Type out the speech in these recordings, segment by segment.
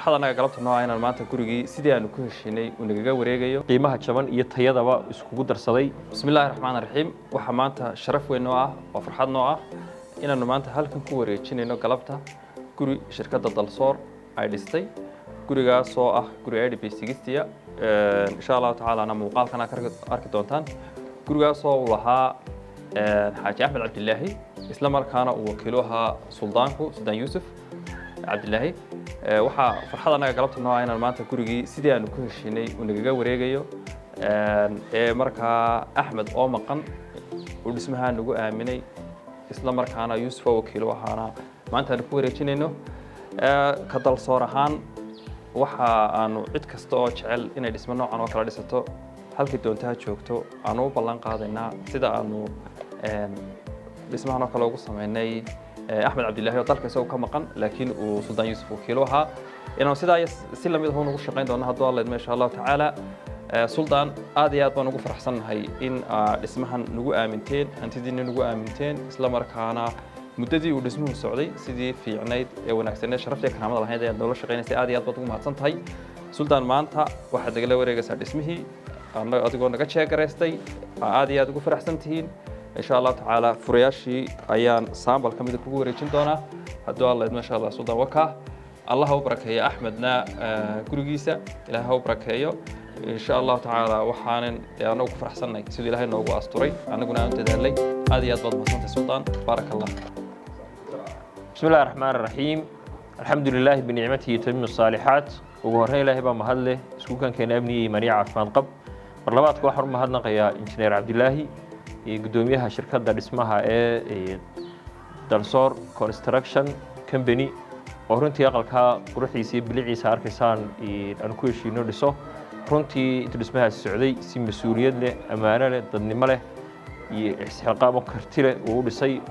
farxad anaga galabta noo inaan maanta gurigii sidii aanu ku heshiinay uu nagaga wareegayo qiimaha jaban iyo tayadaba iskugu darsaday. Bismillaahir Rahmaanir Rahiim. Waxa maanta sharaf weyn oo ah oo farxad noo ah inaanu maanta halkan ku wareejinayno galabta guri shirkadda Dalsoor ay dhistay. Gurigaas oo ah guri IDP 60 insha Allah taala ana muuqaalkana arki doontaan. Gurigaas oo lahaa Xaaji Axmed Cabdillaahi isla markaana uu wakiilaha Suldaanku Suldaan Yuusuf Cabdillaahi. Waxa farxad anaga galabta noo inaan maanta gurigii sidii aanu ku heshiinay uu nagaga wareegayo markaa Axmed oo maqan uu dhismaha nagu aaminay isla markaana Yuusuf oo wakiilaha maanta aanu ku wareejinayno ka Dalsoor ahaan waxa aanu cid kasta oo jecel inay dhismo noocan oo kala dhisato halkii doontaa joogto aanu u ballan qaadaynaa sida aanu dhismahan oo kale ugu sameynay Axmed Cabdillaahi oo dalka isagoo ka maqan laakiin uu Suldaan Yuusuf wakiilo ahaa inaan sidaa si la mid ah ugu shaqeyn doono haddii Allah ma sha Allah taala. Suldaan aad iyo aad baan ugu faraxsanahay in dhismahan nagu aaminteen hantidiina nagu aaminteen isla markaana muddadii uu dhismuhu socday sidii fiicnayd ee wanaagsaneed sharafta iyo karaamada lahayd ee nolosha shaqeynaysa aad iyo aad baad ugu mahadsan tahay. Suldaan maanta waxaad nagala wareegaysaa dhismihii adigoo naga jeegaraystay aad iyo aad ugu faraxsan tihiin insha Allah taala. Furayaashii ayaan saambal ka mid kugu wareejin doonaa haddii Allah ma sha Allah. Suldaan waka Allah ha u barakeeyo Axmedna gurigiisa Ilaahay ha u barakeeyo insha Allah taala. waxaanan anagu ku faraxsanahay sidii Ilaahay noogu asturay anaguna aan dadaalay aad iyo aad baad mahadsantahay Suldaan. barakallah. بسم الله الرحمن الرحيم. الحمد لله بنعمته يتم الصالحات. وهرنا إلهي بمهله سكوكان كان ابني منيع عثمان قب برلبات كوحر مهدنا قيا إنجنير عبد الله قدوميها شركة دار اسمها دالسور كونستراكشن كمباني ورنتي أقلها روحي يسيب بلعي سار كسان أنا كل شيء نورسه رنتي تدسمها السعودي سي مسؤولية له أمانة له ضمن مله يحقق مكرتله ورسي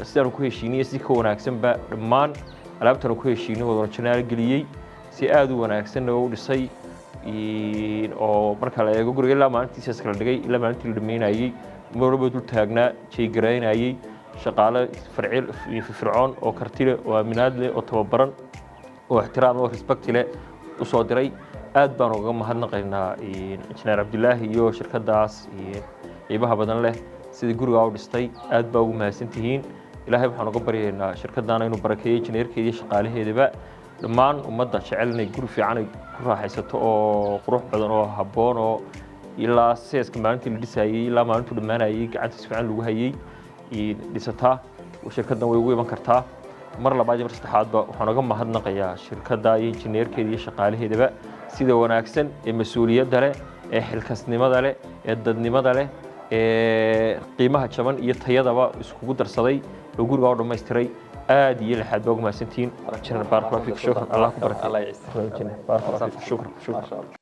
sidaan ku heshiinay si ka wanaagsan ba dhammaan alaabtan ku heshiinay wada rajanaal galiyay si aad u wanaagsan oo dhisay oo marka la eego guriga ilaa maalintiisa iskala dhigay ilaa maalintii la dhameynayay marwalba dul taagnaa jeegaraynayay shaqaale fircoon oo karti leh oo aaminaad leh oo tababaran oo ixtiraam oo respect leh u soo diray. aad baan uga mahadnaqaynaa Injineer Cabdillaahi iyo shirkadaas qiimaha badan leh sidii guriga u dhistay. aad baa ugu mahadsantihiin. Ilaahay waxaan uga baryaynaa shirkadana inuu barakeeyo injineerkeeda iyo shaqaalaheedaba dhammaan ummadda jecel inay guri fiican ay ku raaxaysato oo qurux badan oo habboon oo ilaa seeska maalintii la dhisayay ilaa maalintuu dhammaanayay gacantiisa fiican lagu hayay dhisataa shirkaddan way ugu iman kartaa. mar labaad iyo mar saddexaadba waxaan uga mahadnaqayaa shirkadda iyo injineerkeeda iyo shaqaalaheedaba sida wanaagsan ee mas'uuliyadda leh ee xilkasnimada leh ee dadnimada leh qiimaha jaban iyo tayadaba iskugu darsaday oo guriga oo dhameystiray. aad iyo lixaad baa ugu mahadsantihiin. barakallahu fiik. shukran. Allah ku barakeeyo. Allah ya ciise. barakallahu fiik. shukran.